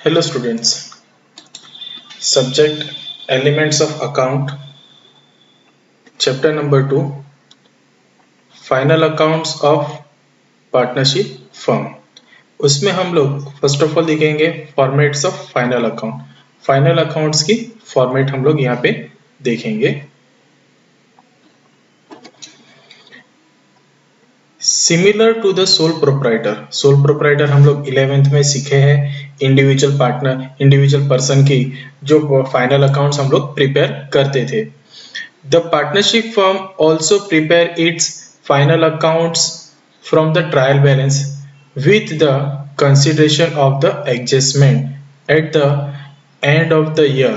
Hello students. Subject Elements of Account. Chapter number 2. Final Accounts of Partnership Firm. उसमें हम लोग first of all देखेंगे formats of final account. Final accounts की format हम लोग यहाँ पे देखेंगे। Similar to the sole proprietor हम लोग 11th में सीखे हैं। इंडिविजुअल पार्टनर, इंडिविजुअल पर्सन की जो फाइनल अकाउंट्स हम लोग प्रिपेयर करते थे। The partnership firm also prepare its final accounts from the trial balance with the consideration of the adjustment at the end of the year.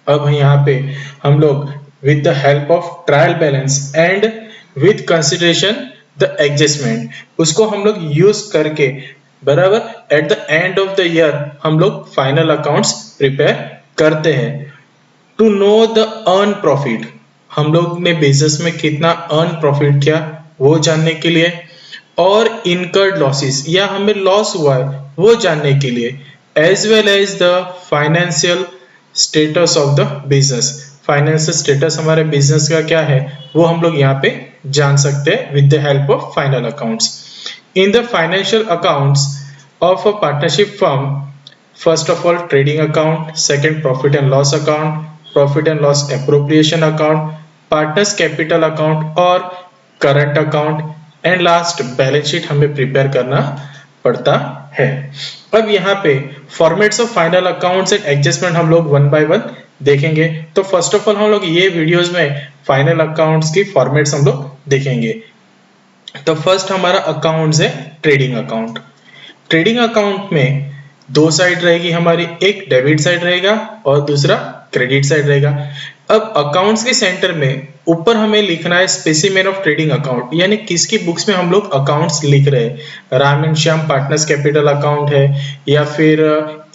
अब यहाँ पे हम लोग with the help of trial balance and with consideration the adjustment, उसको हम लोग use करके बराबर at the end of the year हम लोग फाइनल अकाउंट्स प्रिपेयर करते हैं। To know the earn profit, हम लोग ने बिजनेस में कितना अर्न प्रॉफिट किया वो जानने के लिए, और इनकर्ड लॉसेस या हमें लॉस हुआ है वो जानने के लिए, as well as the financial status of the business. Financial status हमारे बिजनेस का क्या है वो हम लोग यहाँ पे जान सकते हैं with the help of final accounts. In the financial accounts of a partnership firm, first of all trading account, second profit and loss account, profit and loss appropriation account, partners capital account और current account, and last balance sheet हमें prepare करना पड़ता है। अब यहाँ पे formats of final accounts and adjustment हम लोग वन बाय वन देखेंगे। तो फर्स्ट ऑफ ऑल हम लोग ये वीडियोस में फाइनल अकाउंट्स की फॉर्मेट्स हम लोग देखेंगे। तो फर्स्ट हमारा अकाउंट्स है ट्रेडिंग अकाउंट। ट्रेडिंग अकाउंट में दो साइड रहेगी हमारी, एक डेबिट साइड रहेगा और दूसरा क्रेडिट साइड रहेगा। अब अकाउंट्स के सेंटर में ऊपर हमें लिखना है स्पेसिमेन ऑफ ट्रेडिंग अकाउंट, यानी किसकी बुक्स में हम लोग अकाउंट्स लिख रहे हैं। Ram and Shyam partners capital account है या फिर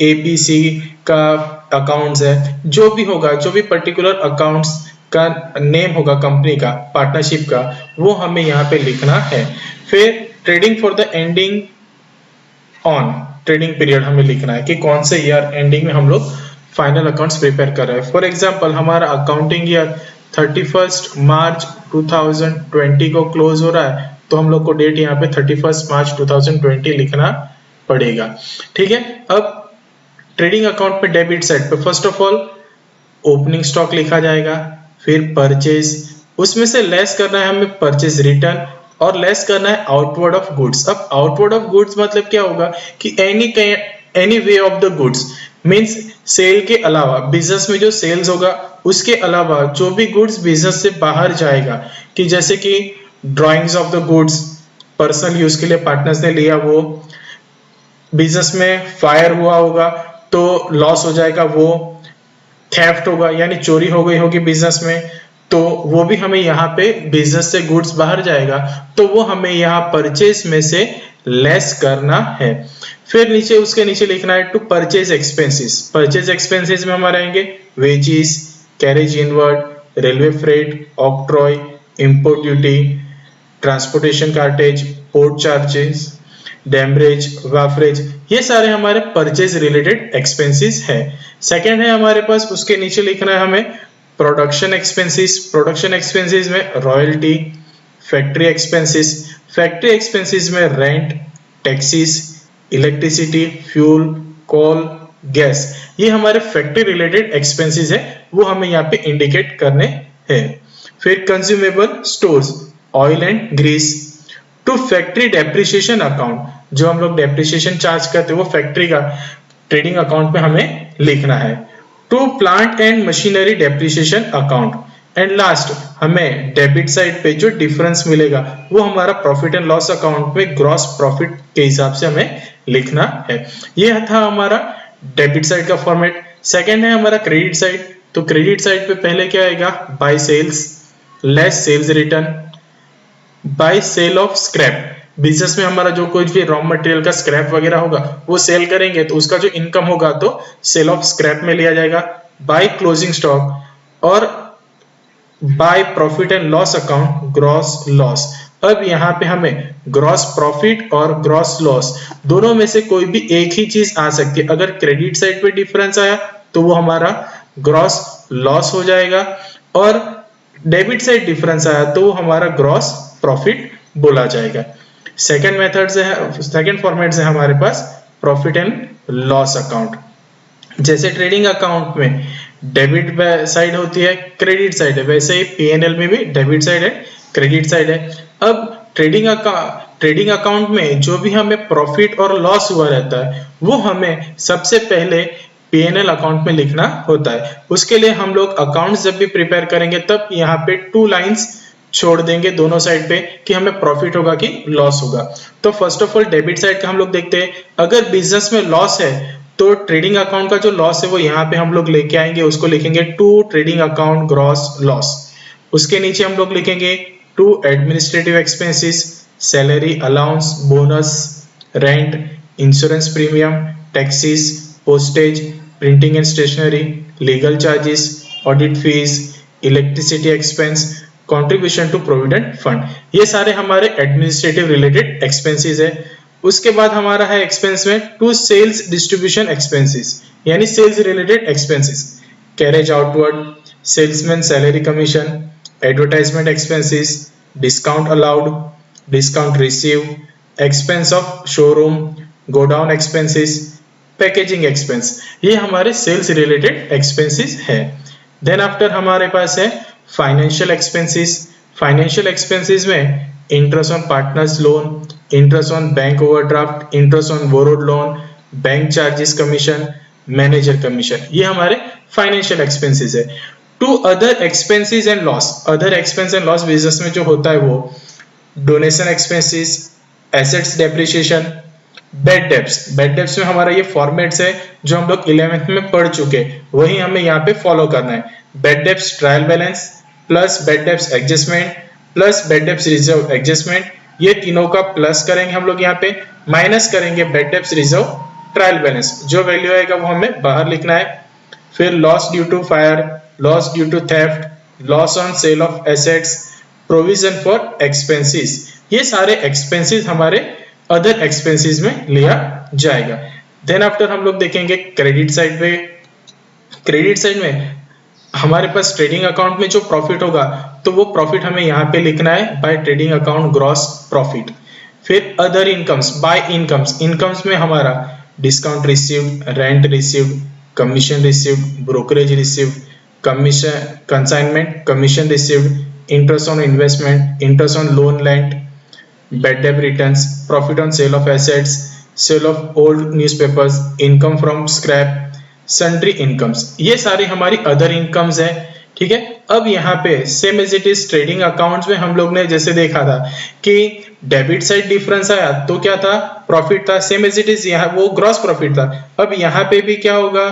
एबीसी का अकाउंट्स है, जो भी होगा, जो भी पर्टिकुलर अकाउंट्स का नेम होगा कंपनी का, पार्टनरशिप का, वो हमें यहाँ पे लिखना है। फिर trading for the ending on trading period हमें लिखना है कि कौन से ईयर एंडिंग में हम लोग फाइनल अकाउंट्स प्रिपेयर कर रहे हैं। फॉर एग्जांपल हमारा अकाउंटिंग ईयर 31 मार्च 2020 को क्लोज हो रहा है, तो हम लोग को डेट यहाँ पे 31 मार्च 2020 लिखना पड़ेगा। ठीक है। अब ट्रेडिंग अकाउंट में डेबिट साइड पे first of all opening stock लिखा जाएगा, फिर परचेज, उसमें से लेस करना है हमें परचेज रिटर्न और लेस करना है आउटवर्ड ऑफ गुड्स। अब आउटवर्ड ऑफ गुड्स मतलब क्या होगा कि any way of the goods means sale के अलावा, बिजनेस में जो सेल्स होगा उसके अलावा जो भी गुड्स बिजनेस से बाहर जाएगा, कि जैसे कि drawings of the goods personal use के लिए पार्टनर्स ने लिया, वो बिजनेस में फायर हुआ होगा तो लॉस हो जाएगा, वो थेफ्ट होगा यानी चोरी हो गई होगी बिजनेस में, तो वो भी हमें यहाँ पे बिजनेस से गुड्स बाहर जाएगा तो वो हमें यहाँ परचेज में से लेस करना है। फिर नीचे उसके नीचे लिखना है to purchase expenses. Purchase expenses में हमारे आएंगे wages, carriage inward, railway freight, octroi, import duty, transportation cartage, port charges, demurrage, वाफरेज, ये सारे हमारे परचेज रिलेटेड एक्सपेंसेस है। सेकेंड है हमारे पास, उसके नीचे लिखना है हमें प्रोडक्शन एक्सपेंसेस। प्रोडक्शन एक्सपेंसेस में royalty, factory expenses, factory expenses में rent, taxes, electricity, fuel, coal, gas, ये हमारे फैक्ट्री रिलेटेड एक्सपेंसेस है, वो हमें यहाँ पे इंडिकेट करने हैं। फिर consumable stores, oil and grease. To factory depreciation account, जो हम लोग डेप्रिसिएशन चार्ज करते हैं वो फैक्ट्री का ट्रेडिंग अकाउंट में हमें लिखना है। To plant and machinery depreciation account, and last हमें डेबिट साइड पे जो डिफरेंस मिलेगा वो हमारा प्रॉफिट एंड लॉस अकाउंट में ग्रॉस प्रॉफिट के हिसाब से हमें लिखना है। ये था हमारा डेबिट साइड का फॉर्मेट। सेकेंड है हमारा क्रेडिट साइड। तो क्रेडिट साइड पे पहले क्या आएगा, by sales, less sales return, by sale of scrap, business में हमारा जो कुछ भी रॉ मटेरियल का स्क्रैप वगैरह होगा वो सेल करेंगे तो उसका जो इनकम होगा तो सेल ऑफ स्क्रैप में लिया जाएगा। बाय क्लोजिंग स्टॉक और by profit and loss account, gross loss. अब यहाँ पे हमें ग्रॉस प्रॉफिट और ग्रॉस लॉस दोनों में से कोई भी एक ही चीज आ सकती है। अगर क्रेडिट साइड पे डिफरेंस आया तो वो हमारा ग्रॉस लॉस हो जाएगा, और डेबिट साइड डिफरेंस आया तो वो हमारा ग्रॉस प्रॉफिट बोला जाएगा। सेकंड मेथड से है, सेकंड फॉर्मेट से हमारे पास प्रॉफिट एंड लॉस अकाउंट। जैसे ट्रेडिंग अकाउंट में डेबिट साइड होती है, क्रेडिट साइड है, वैसे ही पीएनएल में भी डेबिट साइड है, क्रेडिट साइड है। अब ट्रेडिंग अकाउंट में जो भी हमें प्रॉफिट और लॉस हुआ रहता है वो हमें सबसे पहले पीएनएल अकाउंट में लिखना होता है। उसके लिए हम लोग अकाउंट्स जब भी प्रिपेयर करेंगे तब यहाँ पे 2 लाइंस छोड़ देंगे दोनों साइड पे कि हमें प्रॉफिट होगा कि लॉस होगा। तो first of all debit side का हम लोग देखते हैं। अगर बिजनेस में लॉस है तो ट्रेडिंग अकाउंट का जो लॉस है वो यहाँ पे हम लोग लेके आएंगे, उसको लिखेंगे to trading account gross loss. उसके नीचे हम लोग लिखेंगे to administrative expenses, salary, allowance, bonus, rent, insurance premium, taxes, postage, printing and stationery, legal charges, audit fees, electricity expense, contribution to provident fund. ये सारे हमारे एडमिनिस्ट्रेटिव रिलेटेड एक्सपेंसेस है। उसके बाद हमारा है एक्सपेंस में टू सेल्स डिस्ट्रीब्यूशन एक्सपेंसेस, यानी sales related expenses, carriage outward, salesman salary commission, advertisement expenses, discount allowed, discount receive, expense of showroom, godown expenses, packaging expense. ये हमारे सेल्स रिलेटेड एक्सपेंसेस है। देन आफ्टर हमारे पास है financial expenses. Financial expenses में interest on partners loan, interest on bank overdraft, interest on borrowed loan, bank charges commission, manager commission, ये हमारे financial expenses है। To other expenses and loss. Other expense and loss business में जो होता है वो donation expenses, assets depreciation, bed debts. Bed debts में हमारा ये फॉर्मेट्स है जो हम लोग 11th में पढ़ चुके, वही हमें यहाँ पे फॉलो करना है। Bed debts trial balance plus bed debts adjustment plus bed debts reserve adjustment, ये तीनों का प्लस करेंगे हम लोग यहाँ पे, माइनस करेंगे bad debts reserve trial balance, जो वैल्यू आएगा वो हमें बाहर लिखना है। फिर loss due to fire, loss due to theft, loss on sale of assets, provision for expenses, ये सारे एक्सपेंसेस हमारे अदर एक्सपेंसेस में लिया जाएगा। देन आफ्टर हम लोग देखेंगे क्रेडिट साइड पे। क्रेडिट साइड में हमारे पास ट्रेडिंग अकाउंट में जो प्रॉफिट होगा तो वो प्रॉफिट हमें यहाँ पे लिखना है by trading account gross profit. फिर other incomes, by incomes, incomes में हमारा discount received, rent received, commission received, brokerage received, commission consignment, commission received, interest on investment, interest on loan lent, bad debt returns, profit on sale of assets, sale of old newspapers, income from scrap, sundry incomes, ये सारी हमारी other incomes है। ठीक है, अब यहाँ पे same as it is trading accounts में हम लोग ने जैसे देखा था कि डेबिट साइड डिफरेंस आया तो क्या था, प्रॉफिट था, सेम एज इट इज यहाँ वो ग्रॉस प्रॉफिट था। अब यहाँ पे भी क्या होगा,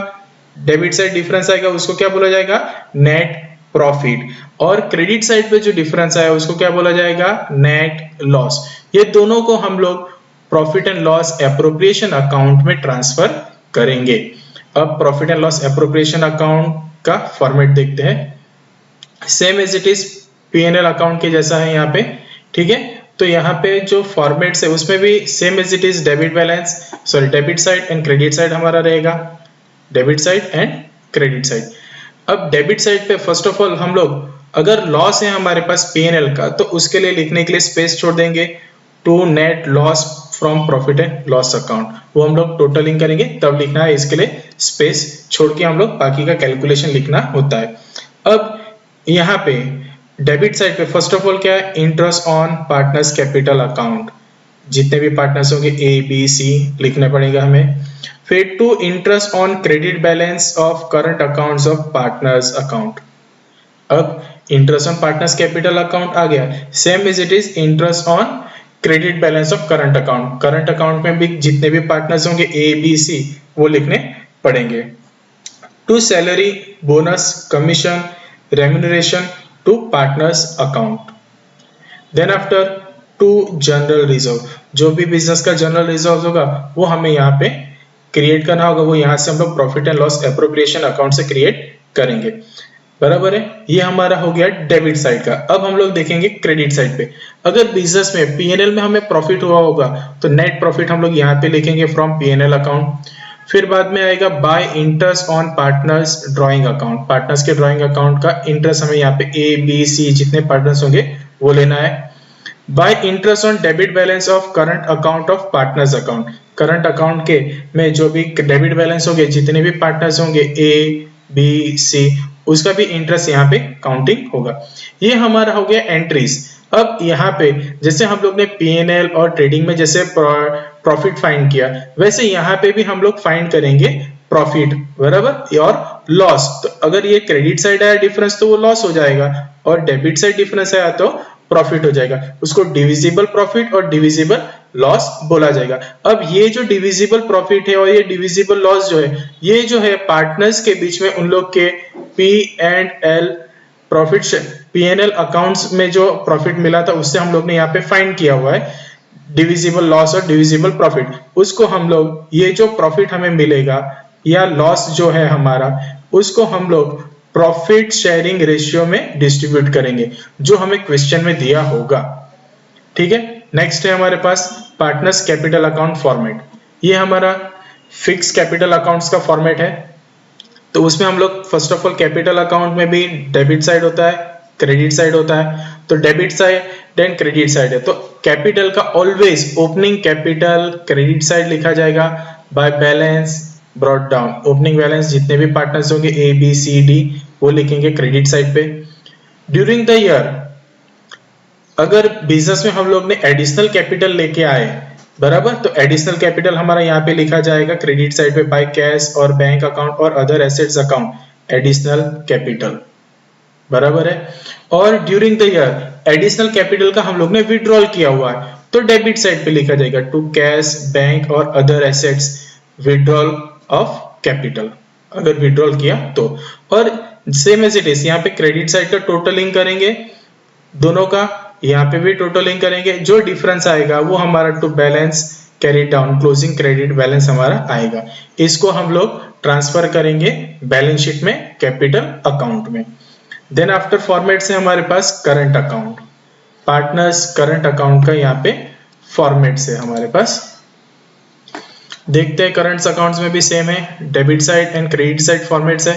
डेबिट साइड डिफरेंस आएगा, उसको क्या बोला जाएगा, नेट प्रॉफिट। और क्रेडिट साइड पे जो डिफरेंस आया उसको क्या बोला जाएगा, नेट लॉस। ये दोनों को हम लोग profit and loss appropriation account में ट्रांसफर करेंगे। अब profit and loss appropriation account का फॉर्मेट देखते हैं। Same as it is PNL account के जैसा है यहाँ पे। ठीक है, तो यहाँ पे जो फॉर्मेट्स है उसमें भी same as it is debit balance, sorry debit side and credit side हमारा रहेगा, debit side and credit side. अब डेबिट साइड पे फर्स्ट ऑफ ऑल हम लोग अगर लॉस है हमारे पास पीएनएल का तो उसके लिए लिखने के लिए स्पेस छोड़ देंगे, to net loss from profit and loss account, वो हम लोग टोटलिंग करेंगे तब लिखना है, इसके लिए स्पेस छोड़ के हम लोग बाकी का कैलकुलेशन लिखना होता है। अब यहाँ पे डेबिट साइड पे फर्स्ट ऑफ ऑल क्या है, interest on partners capital account, जितने भी पार्टनर्स होंगे ए बी सी लिखना पड़ेगा हमें। फिर to interest on credit balance of current accounts of partners account. अब interest on partners capital account आ गया, same as it is interest on credit balance of current account. Current account में भी जितने भी पार्टनर्स होंगे ए बी सी वो लिखने पड़ेंगे। To salary, bonus, commission, remuneration to partners account. Then after to general reserve, जो भी बिजनेस का जनरल रिजर्व होगा वो हमें यहाँ पे क्रिएट करना होगा, वो यहाँ से हम लोग profit and loss appropriation account से क्रिएट करेंगे। बराबर है। ये हमारा हो गया डेबिट साइड का। अब हम लोग देखेंगे क्रेडिट साइड पे। अगर बिजनेस में पीएनएल में हमें प्रॉफिट हुआ होगा तो नेट प्रॉफिट हम लोग यहाँ पे लिखेंगे फ्रॉम पीएनएल अकाउंट। फिर बाद में आएगा bye interest on partners drawing account, partners के ड्राइंग अकाउंट का इंटरेस्ट हमें यहाँ पे ए बी सी जितने पार्टनर्स होंगे वो लेना है। Bye interest on debit balance of current account of partners account, current account के में जो भी डेबिट बैलेंस होंगे जितने भी पार्टनर्स होंगे ए बी सी उसका भी इंटरेस्ट यहाँ पे काउंटिंग होगा। ये हमारा हो गया एंट्रीज। अब यहाँ पे जैसे हम लोग ने पीएनएल और ट्रेडिंग में जैसे प्रॉफिट फाइंड किया वैसे यहाँ पे भी हम लोग फाइंड करेंगे प्रॉफिट, बराबर, और लॉस। तो अगर ये क्रेडिट साइड आया डिफरेंस तो वो लॉस हो जाएगा और डेबिट साइड डिफरेंस आया तो प्रॉफिट हो जाएगा। उसको डिविजिबल प्रॉफिट और डिविजिबल लॉस बोला जाएगा। अब ये जो डिविजिबल प्रॉफिट है और ये डिविजिबल लॉस जो है ये जो है पार्टनर्स के बीच में उन लोग के P and L profit PNL accounts में जो प्रॉफिट मिला था उससे हम लोग ने यहाँ पे फाइंड किया हुआ है डिविजिबल लॉस और डिविजिबल प्रॉफिट। उसको हम लोग ये जो प्रॉफिट हमें मिलेगा या लॉस जो है हमारा उसको हम लोग प्रॉफिट शेयरिंग रेशियो में डिस्ट्रीब्यूट करेंगे जो हमें क्वेश्चन में दिया होगा। ठीक है, नेक्स्ट है हमारे पास पार्टनर्स कैपिटल अकाउंट फॉर्मेट। ये हमारा फिक्स कैपिटल अकाउंट्स का फॉर्मेट है। तो उसमें हम लोग first of all capital account में भी डेबिट साइड होता है क्रेडिट साइड होता है। तो debit side and credit side है तो कैपिटल का always opening capital credit side लिखा जाएगा by balance brought down. Opening balance जितने भी पार्टनर्स होंगे ए बी सी डी वो लिखेंगे क्रेडिट साइड पे। ड्यूरिंग द ईयर अगर बिजनेस में हम लोग ने एडिशनल कैपिटल लेके आए, बराबर, तो एडिशनल कैपिटल हमारा यहाँ पे लिखा जाएगा क्रेडिट साइड पे बाय कैश और बैंक अकाउंट और other assets account additional capital, बराबर है। और during the year additional capital का हम लोग ने विड्रॉल किया हुआ है तो डेबिट साइड पे लिखा जाएगा टू कैश बैंक और other assets withdrawal of capital, अगर विड्रॉल किया तो। और सेम एज इट इज यहाँ पे क्रेडिट साइड का टोटलिंग करेंगे दोनों का, यहाँ पे भी टोटलिंग करेंगे। जो डिफरेंस आएगा वो हमारा to balance carry down closing credit balance हमारा आएगा। इसको हम लोग ट्रांसफर करेंगे बैलेंस शीट में कैपिटल अकाउंट में। देन आफ्टर फॉर्मेट से हमारे पास current account, partners current account का यहाँ पे फॉर्मेट से हमारे पास देखते हैं। करंट अकाउंट्स में भी सेम है, debit side and credit side formats है।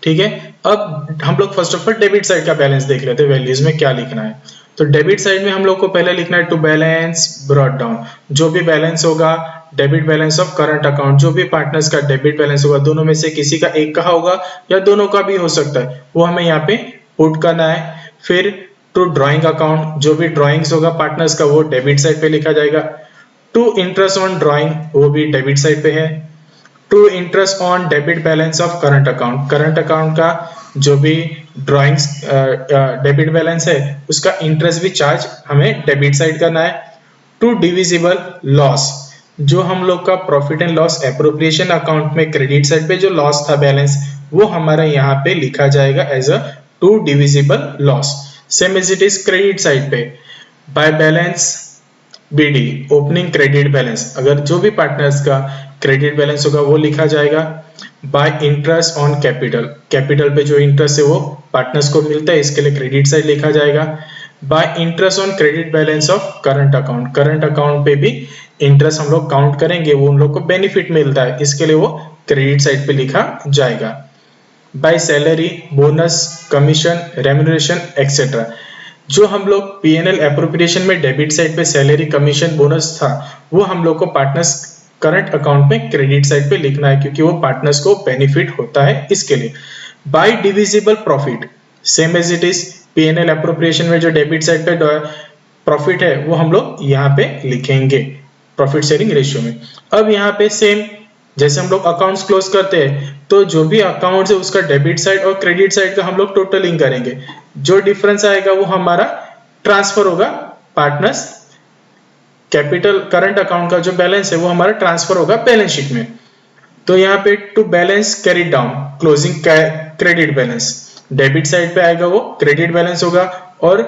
ठीक है, अब हम लोग first of all debit side का बैलेंस देख लेते हैं, वैल्यूज में क्या लिखना है। तो डेबिट साइड में हम लोग को पहले लिखना है टू बैलेंस ब्रॉट डाउन, जो भी बैलेंस होगा debit balance of current account, जो भी पार्टनर्स का डेबिट बैलेंस होगा दोनों में से किसी का एक का होगा या दोनों का भी हो सकता है, वो हमें यहाँ पे पुट करना है। फिर टू ड्राइंग अकाउंट, जो भी ड्राइंग्स होगा पार्टनर्स का वो डेबिट साइड पे लिखा जाएगा। टू इंटरेस्ट ऑन ड्राइंग वो भी डेबिट साइड पे है। To interest on debit balance of current account, current account का जो भी ड्राइंग्स डेबिट बैलेंस है उसका इंटरेस्ट भी चार्ज हमें डेबिट साइड करना है। टू डिविजिबल लॉस, जो हम लोग का profit and loss appropriation account में क्रेडिट साइड पे जो लॉस था बैलेंस वो हमारा यहाँ पे लिखा जाएगा as a to divisible loss. Same as it is credit side पे by balance BD opening credit balance, अगर जो भी पार्टनर्स का क्रेडिट बैलेंस होगा वो लिखा जाएगा। Bye interest on capital, capital पे जो इंटरेस्ट है वो पार्टनर्स को मिलता है इसके लिए क्रेडिट साइड लिखा जाएगा। Bye interest on credit balance of current account, current account पे भी इंटरेस्ट हम लोग काउंट करेंगे, वो उन लोग को बेनिफिट मिलता है इसके लिए वो क्रेडिट साइड पे लिखा जाएगा। By salary bonus commission remuneration etcetera, जो हम लोग पीएनएल एप्रोप्रिएशन में डेबिट साइड पे सैलरी कमीशन बोनस था वो हम लोग को पार्टनर्स करंट अकाउंट में क्रेडिट साइड पे लिखना है क्योंकि वो पार्टनर्स को बेनिफिट होता है इसके लिए। By divisible profit, same as it is PNL appropriation में जो डेबिट साइड पे प्रॉफिट है वो हम लोग यहाँ पे लिखेंगे प्रॉफिट शेयरिंग रेशियो में। अब यहाँ पे सेम जैसे हम लोग अकाउंट्स क्लोज करते हैं तो जो भी अकाउंट है उसका डेबिट साइड और क्रेडिट साइड का हम लोग टोटलिंग करेंगे, जो डिफरेंस आएगा वो हमारा ट्रांसफर होगा पार्टनर्स कैपिटल करंट अकाउंट का जो बैलेंस है वो हमारा ट्रांसफर होगा बैलेंस शीट में। तो यहाँ पे to balance carried down closing credit balance, debit side पे आएगा वो क्रेडिट बैलेंस होगा और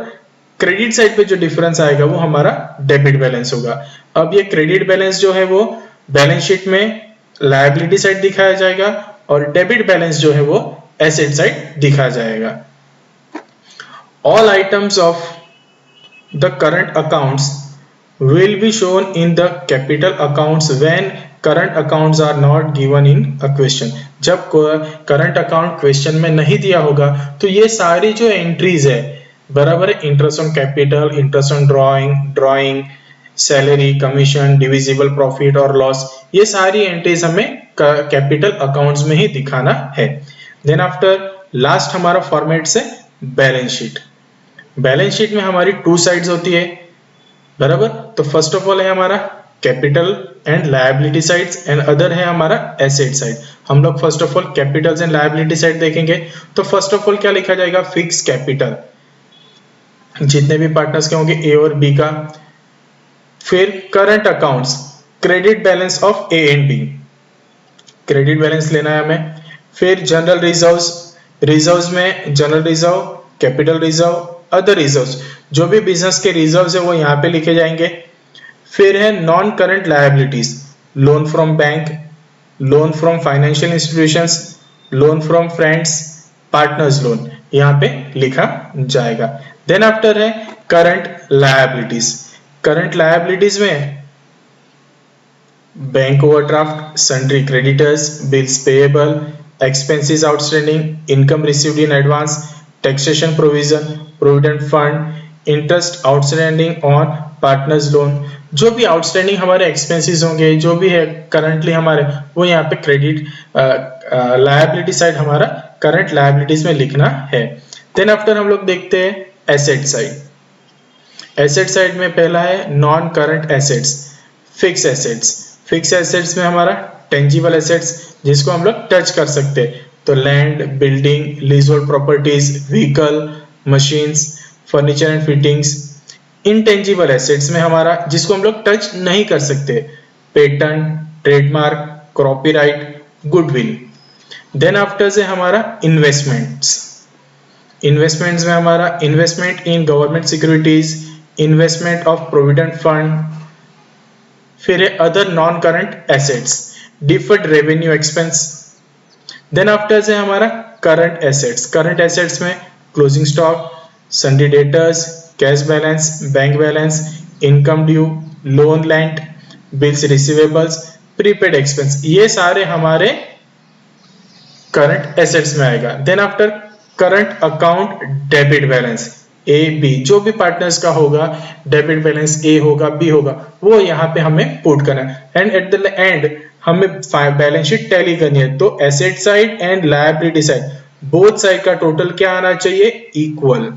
क्रेडिट साइड पे जो डिफरेंस आएगा वो हमारा डेबिट बैलेंस होगा। अब ये क्रेडिट बैलेंस जो है वो बैलेंस शीट में लायबिलिटी साइड दिखाया जाएगा और डेबिट बैलेंस जो है वो एसेट साइड दिखा जाएगा। All items of the current accounts will be shown in the capital accounts when current accounts are not given in a question। जब करंट अकाउंट क्वेश्चन में नहीं दिया होगा तो ये सारी जो एंट्रीज है बराबर है, interest on capital, interest on drawing, salary, commission, divisible profit और लॉस, ये सारी एंट्रीज हमें कैपिटल अकाउंट्स में ही दिखाना है। देन आफ्टर लास्ट हमारा फॉर्मेट से बैलेंस शीट। बैलेंस शीट में हमारी टू साइड्स होती है बराबर। तो फर्स्ट ऑफ ऑल है हमारा capital and liability sides and other है हमारा एसेट साइड। हम लोग first of all Capitals and liability side देखेंगे। तो फर्स्ट ऑफ ऑल क्या लिखा जाएगा, फिक्स कैपिटल जितने भी पार्टनर्स के होंगे ए और बी का। फिर current accounts, credit balance of A and B, credit balance लेना है हमें। फिर जनरल रिजर्व्स, रिजर्व्स में general reserve, capital reserve, other reserves, जो भी बिजनेस के रिजर्व्स है वो यहाँ पे लिखे जाएंगे। फिर है non current liabilities, loan from bank, loan from financial institutions, loan from friends, partners loan, यहाँ पे लिखा जाएगा। देन आफ्टर है करंट लायबिलिटीज। करंट लायबिलिटीज में bank overdraft, sundry creditors, bills payable, expenses outstanding, income received in advance, taxation provision, provident fund, interest outstanding on partners loan, जो भी outstanding हमारे expenses होंगे, जो भी है करंटली हमारे, वो यहाँ पे क्रेडिट लायबिलिटी साइड हमारा करंट लायबिलिटीज में लिखना है। देन आफ्टर हम लोग देखते हैं एसेट साइड। एसेट साइड में पहला है non current assets, fix assets. Fix assets में हमारा टेंजिबल एसेट्स जिसको हम लोग टच कर सकते हैं, तो land, building, leasehold properties, vehicle, machines, furniture and fittings. Intangible assets में हमारा जिसको हम लोग टच नहीं कर सकते, patent, trademark, copyright, goodwill. Then after से हमारा इन्वेस्टमेंट्स। इन्वेस्टमेंट्स में हमारा investment in government securities, investment of provident fund. फिर है other non current assets, deferred revenue expense. Then after से हमारा करंट एसेट्स। करंट एसेट्स में closing stock, sundry debtors, cash balance, bank balance, income due, loan lent, bills receivables, prepaid expense, ये सारे हमारे current assets में आएगा। Then after current account debit balance, A B, जो भी पार्टनर्स का होगा डेबिट बैलेंस ए होगा बी होगा, वो यहाँ पे हमें पुट करना है। एंड एट द एंड हमें बैलेंस शीट टैली करनी है, तो asset side and liability side both side का टोटल क्या आना चाहिए, इक्वल।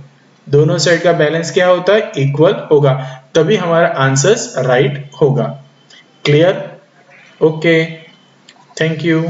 दोनों साइड का बैलेंस क्या होता है, इक्वल होगा, तभी हमारा आंसर राइट होगा। क्लियर? Okay, thank you.